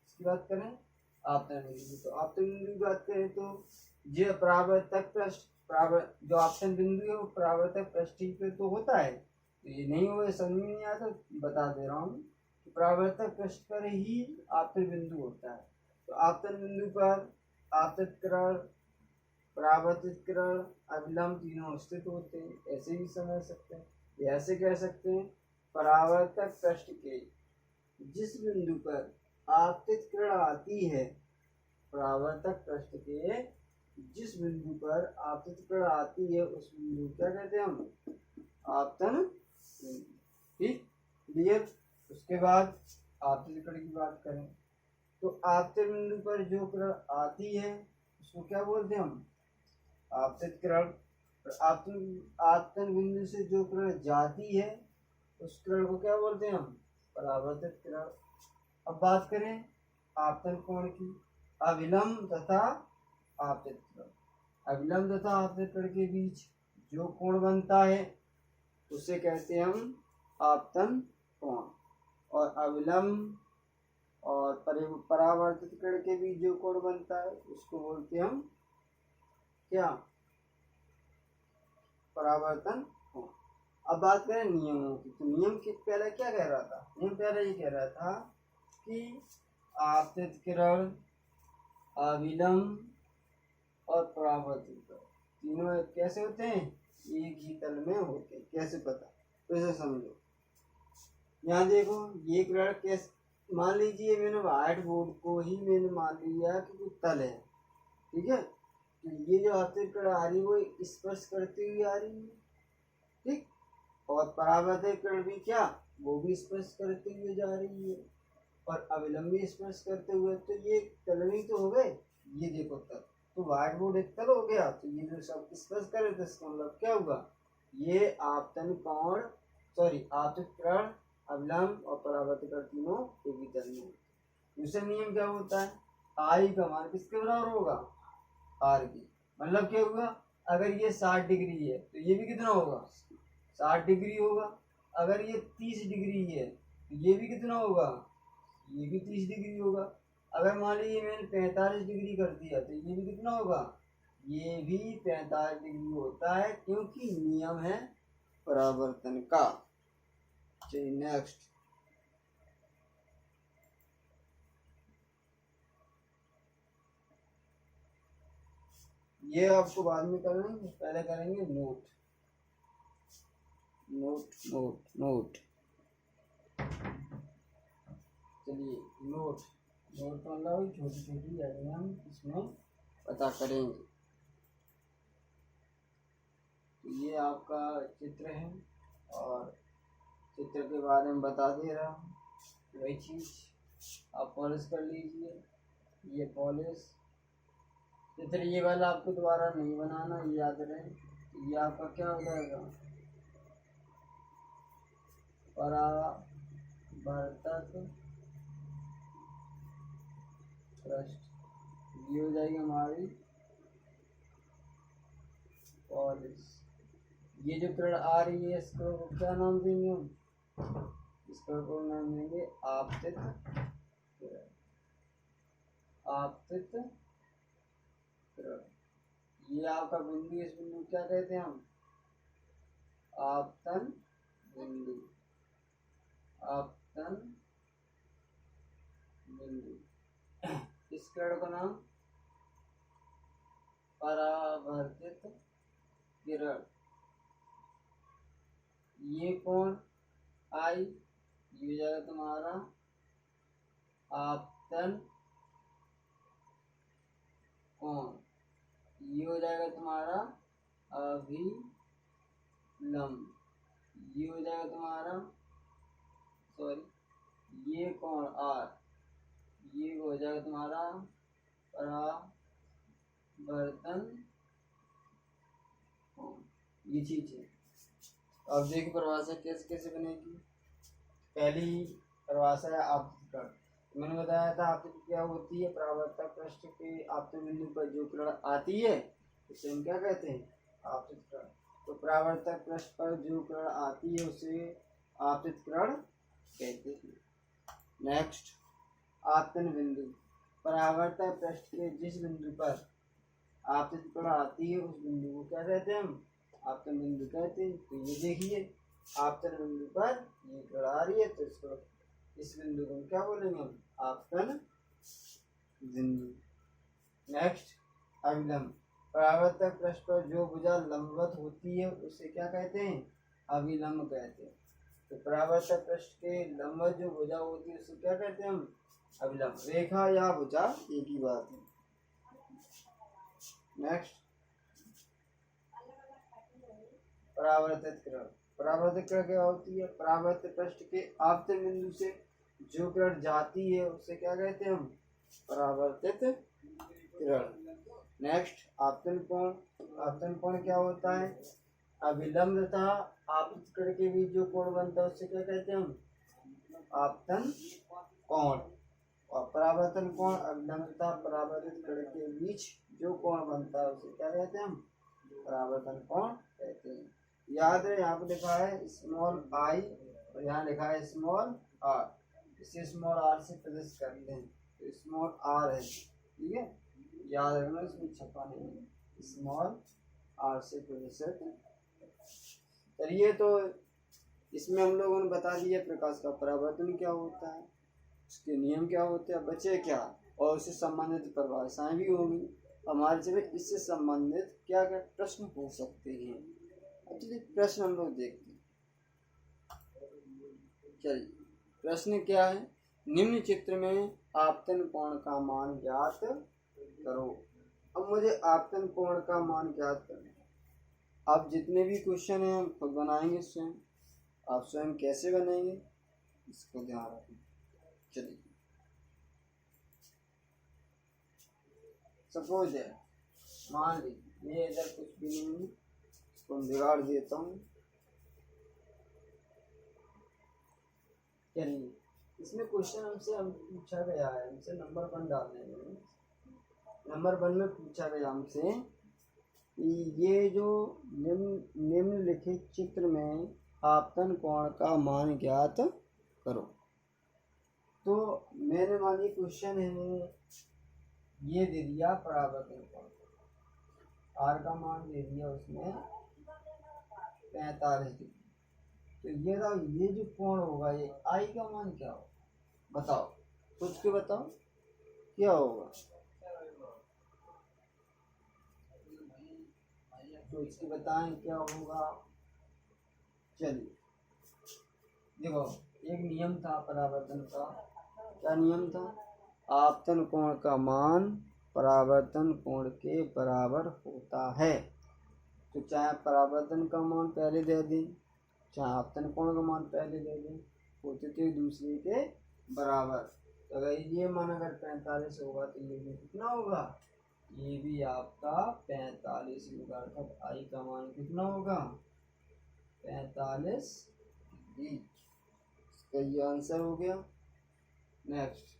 A: इसकी बात करें आपतन बिंदु। तो आपतन बिंदु की बात करें तो ये परावर्तक पृष्ठ, जो आपतन बिंदु है वो परावर्तक पृष्ठ पे तो होता है। तो ये नहीं हुआ, समझ में नहीं आता, बता दे रहा हूँ कि परावर्तक पृष्ठ पर ही आपतन बिंदु होता है। तो आपतन बिंदु पर आपतित किरण, परावर्तित किरण, अविलंब तीनों स्थित होते हैं। ऐसे भी समझ सकते हैं, या ऐसे कह सकते हैं, परावर्तक पृष्ठ के जिस बिंदु पर आपतित किरण आती है, परावर्तक पृष्ठ के जिस बिंदु पर आपतित किरण आती है उस बिंदु क्या कहते हैं हम, आपतन बिंदु। ठीक, क्लियर। उसके बाद आपतित किरण की बात करें तो आपतित बिंदु पर जो किरण आती है उसको क्या बोलते हैं हम, आपतित किरण। आपतन बिंदु से जो किरण जाती है उस किरण को क्या बोलते हैं हम, परावर्तित किरण। अब बात करें आपतन कोण की, अविलंब तथा आपतित किरण। अविलंब तथा आपतित किरण के बीच जो कोण बनता है उसे कहते हैं हम आपतन कोण। और अविलंब और परावर्तित किरण के बीच जो कोण बनता है उसको बोलते हैं हम क्या, परावर्तन कोण। अब बात करें नियमों की, तो नियम के पहले क्या कह रहा था, नियम पहले ये कह रहा था कि आपतित किरण, अविलंब और परावर्तित किरण तीनों कैसे होते हैं, एक ही तल में होते हैं। कैसे पता, तो इसे समझो। यहाँ देखो ये किरण कैसे, मान लीजिए मैंने व्हाइट बोर्ड को ही मैंने मान लिया कि वो तल है, ठीक है, तो ये जो आपतित किरण आ रही है वो स्पर्श करती हुई आ रही है, ठीक, और परावर्तित किरण भी क्या, वो भी स्पर्श करते हुए जा रही है, और अविलंब भी स्पर्श करते हुए, तो ये तलवी तो हो गए। ये देखो तल, तो व्हाइट बोर्ड एक तल हो गया, तो ये जो सब स्पर्श करे तो इसका मतलब क्या हुआ, ये आपतन कोण, सॉरी आपतित किरण, अविलंब और परावर्तित किरण तीनों एक ही तल में। दूसरा नियम क्या होता है, आई का मान किसके बराबर होगा, आर की। मतलब क्या हुआ, अगर ये 60 डिग्री है तो ये भी कितना होगा, 60 डिग्री होगा। अगर ये 30 डिग्री है तो ये भी कितना होगा, ये भी 30 डिग्री होगा। अगर मान लीजिए मैंने 45 डिग्री कर दिया तो ये भी कितना होगा, ये भी 45 डिग्री होता है, क्योंकि नियम है परावर्तन का। चलिए नेक्स्ट, ये आपको बाद में करेंगे, पहले करेंगे नोट, नोट नोट नोट। चलिए नोट, नोट तो मतलब छोटी छोटी यादें हम इसमें पता करेंगे। तो ये आपका चित्र है और चित्र के बारे में बता दे रहा हूँ, वही चीज़ आप पॉलिश कर लीजिए। ये पॉलिश चित्र ये वाला आपको दोबारा नहीं बनाना, ये याद रहे। ये आपका क्या हो जाएगा, परावर्तक पृष्ठ, ये हो जाएगी हमारी पॉलिश। ये जो किरण आ रही है इसको क्या नाम देंगे हम, इसका को नाम देंगे आपतित किरण, आपतित किरण। ये आपका बिंदु, इस बिंदु क्या कहते हैं हम, आपतन बिंदु, आपतन बिंदु। इस किरण का नाम परावर्तित किरण। ये कोण आई, ये हो जाएगा तुम्हारा आपतन कोण, ये हो जाएगा तुम्हारा अभिलंब, ये हो जाएगा तुम्हारा, सॉरी ये कोण आर, ये हो जाएगा तुम्हारा परावर्तन कोण। ये चीज है। अब देखिए परिभाषा कैसे कैसे बनेगी। पहली परिभाषा है आपतित किरण। मैंने बताया था आपतित क्या होती है, परावर्तक पृष्ठ के आपतित बिंदु पर जो किरण आती है उसे हम क्या कहते हैं, आपतित किरण। तो परावर्तक पृष्ठ पर जो किरण आती है उसे आपतित किरण कहते हैं। नेक्स्ट, आपतन बिंदु, परावर्तक पृष्ठ के जिस बिंदु पर आपतित किरण आती है उस बिंदु को क्या कहते हैं हम, आपतन बिंदु कहते हैं। तो ये देखिए आपतन बिंदु पर ये किरण आ रही है तो इसको, इस बिंदु को क्या बोलेंगे हम, आपतन बिंदु। नेक्स्ट, अविलंब, परावर्तक पृष्ठ पर जो भुजा लंबवत होती है उसे क्या कहते हैं, अविलंब कहते हैं। तो परावर्तक पृष्ठ के लंबवत जो भुजा होती है उसे क्या कहते हैं हम, अविलंब। रेखा या भुजा एक ही बात है। नेक्स्ट, परावर्तित किरण, परावर्तित किरण क्या होती है, परावर्तित पृष्ठ के आपतन बिंदु से जो किरण जाती है उसे क्या कहते हैं हम, परावर्तित किरण। नेक्स्ट, आपतन कोण, आपतन कोण क्या होता है, अविलंब तथा आपतित किरण के बीच जो कोण बनता है उसे क्या कहते हैं हम, आपतन कोण। और परावर्तन कोण, अविलंब तथा परावर्तित किरण के बीच जो कोण बनता है उसे क्या कहते हैं हम, परावर्तन कोण कहते हैं। याद है यहाँ पे लिखा है स्मॉल आई और यहाँ लिखा है स्मॉल आर। इसे स्मॉल आर से प्रदर्शित कर लें तो स्मॉल आर है, ठीक है, याद रखना इसमें छपा नहीं है, स्मॉल आर से प्रदर्शित। चलिए तो इसमें हम लोगों ने बता दिया प्रकाश का परावर्तन क्या होता है, उसके नियम क्या होते हैं, बचे क्या, और उससे संबंधित परिभाषाएं भी होंगी। हमारे से इससे संबंधित क्या क्या प्रश्न हो सकते हैं। चलिए प्रश्न हम लोग देखते हैं। चलिए प्रश्न क्या है, निम्न चित्र में आपतन कोण का मान ज्ञात करो। अब मुझे आपतन कोण का मान ज्ञात करना है। आप जितने भी क्वेश्चन हैं हम खुद बनाएंगे स्वयं, आप स्वयं कैसे बनाएंगे इसको ध्यान रखें। चलिए सपोज है, मान लीजिए ये इधर कुछ भी नहीं है, इसको बिगाड़ देता हूँ। चलिए इसमें क्वेश्चन हमसे पूछा गया है, हमसे नंबर 1 डालने में, नंबर 1 में पूछा गया हमसे कि ये जो निम्नलिखित चित्र में आपतन कोण का मान ज्ञात करो। तो मैंने मान ली क्वेश्चन है, ये दे दिया परावर्तन कोण, आर का मान दे दिया उसमें 45 डिग्री। तो ये जो कोण होगा ये आई का मान क्या होगा, बताओ, सोच के बताओ क्या होगा, सोच के बताएं क्या होगा। चलिए देखो एक नियम था परावर्तन का, क्या नियम था, आपतन कोण का मान परावर्तन कोण के बराबर होता है। तो चाहे परावर्तन का मान पहले दे दें, चाहे आपतन कोण का मान पहले दे दें, होते थे दूसरे के बराबर। तो अगर ये मान अगर 45 होगा तो ये भी कितना होगा, ये भी आपका 45 होगा, अर्थात आई का मान कितना होगा 45 डिग्री। इसका ये आंसर हो गया। नेक्स्ट,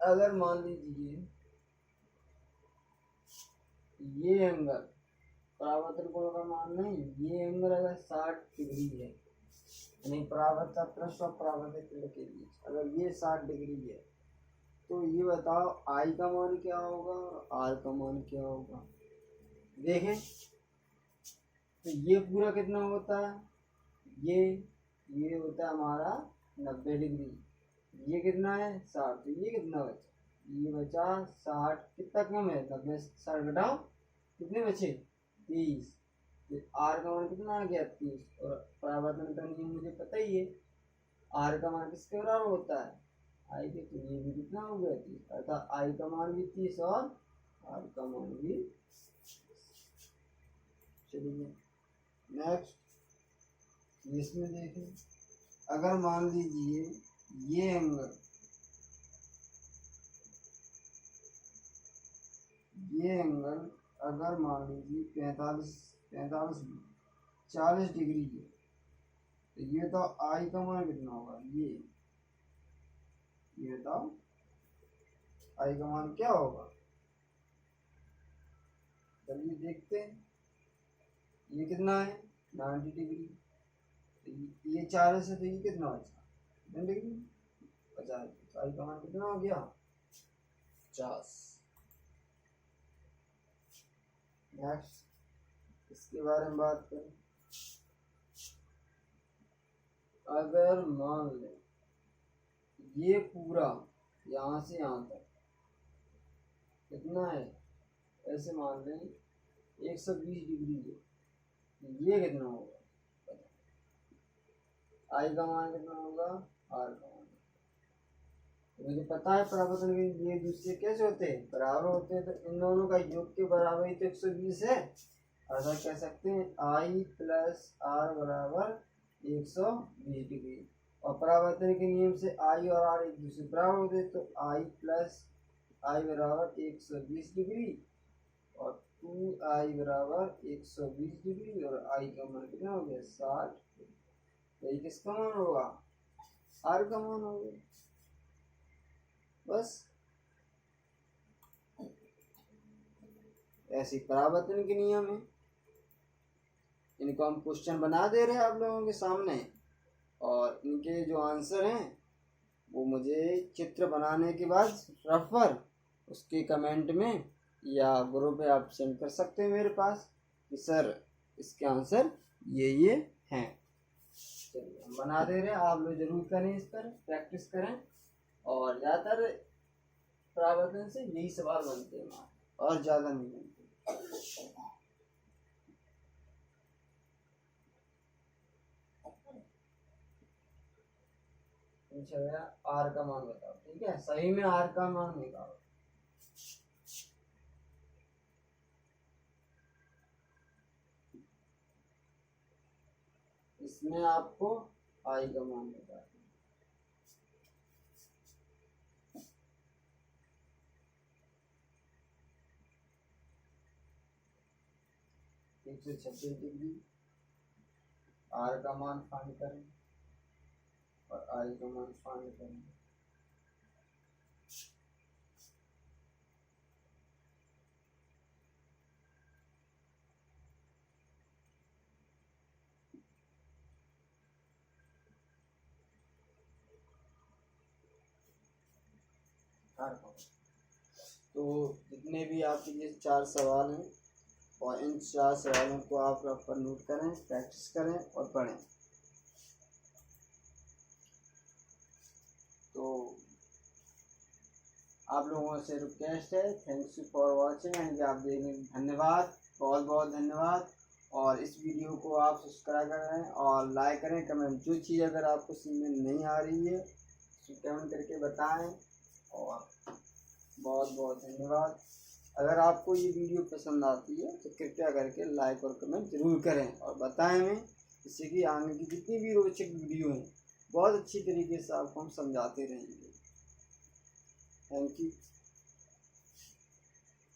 A: अगर मान लीजिए ये एंगल परावर्तन कोण का मान नहीं, ये एंगल अगर 60 डिग्री है, यानी परावर्तक प्लस और परावर्तित के बीच अगर ये 60 डिग्री है, तो ये बताओ आई का मान क्या होगा और आर का मान क्या होगा। देखें तो ये पूरा कितना होता है, ये होता है हमारा 90 डिग्री, ये कितना है 60, तो ये कितना बचा, ये बचा 60, कितना कम है 90 60 घटाओ कितने बचे 30। तो आर का मान कितना आ गया 30, और परावर्तन का नियम मुझे पता ही है, आर का मान किसके बराबर होता है आई के, तो ये भी कितना हो गया 30, अर्थात आई का मान भी 30 और आर का मान भी। चलिए नेक्स्ट, इसमें देखें, अगर मान लीजिए ये एंगल, अगर मान लीजिए 40 डिग्री है, तो ये तो आई का मान कितना होगा, ये बताओ आई का मान क्या होगा। चलिए देखते हैं, ये कितना है 90 डिग्री, ये 40 है तो ये कितना बचा 10 डिग्री 50, तो आई का मान कितना हो गया 50। नेक्स्ट, इसके बारे में बात करें, अगर मान लें ये पूरा यहाँ से यहाँ तक कितना है, ऐसे मान लें 120 डिग्री है, ये कितना होगा, आई का मान कितना होगा आर का मान। मुझे पता है परावर्तन के ये दूसरे कैसे होते हैं, बराबर होते हैं, तो इन दोनों का योग के बराबर ही तो 120 है, ऐसा कह सकते हैं आई प्लस आर बराबर 120 डिग्री। और परावर्तन के नियम से आई और आर एक दूसरे बराबर होते हैं, तो आई प्लस आई बराबर 120 डिग्री और 2i बराबर 120 डिग्री, और आई का मान कितना हो गया 60। तो ये किसका मान होगा, आर का मान होगा। बस ऐसी परावर्तन के नियम है, इनको हम क्वेश्चन बना दे रहे हैं आप लोगों के सामने, और इनके जो आंसर हैं वो मुझे चित्र बनाने के बाद रफ पर उसके कमेंट में या ग्रुप पे आप सेंड कर सकते हैं मेरे पास कि सर इसके आंसर ये हैं। चलिए हम बना दे रहे हैं, आप लोग जरूर करें, इस पर प्रैक्टिस करें। और ज़्यादातर परावर्तन से यही सवाल बनते हैं हमारे, और ज़्यादा नहीं बनते। पूछा गया आर का मान बताओ, ठीक है, सही में आर का मान निकालो। इसमें आपको आई का मान बताना। 126 डिग्री आर का मान फाइंड करें और आई का मान फाइंड करें। तो जितने भी आपके ये 4 सवाल हैं और इन 4 सवालों को आप प्रॉपर नोट करें, प्रैक्टिस करें और पढ़ें। तो आप लोगों से रिक्वेस्ट है, thanks you for watching and आप देखने धन्यवाद, बहुत बहुत धन्यवाद। और इस वीडियो को आप सब्सक्राइब करें और लाइक करें, कमेंट, जो चीज़ अगर आपको समझ में नहीं आ रही है तो कमेंट करके बताएं। और बहुत बहुत धन्यवाद। अगर आपको ये वीडियो पसंद आती है तो कृपया करके लाइक और कमेंट जरूर करें और बताएं हमें, जिससे कि आगे की जितनी भी रोचक वीडियो हैं बहुत अच्छी तरीके से आपको हम समझाते रहेंगे। Thank you.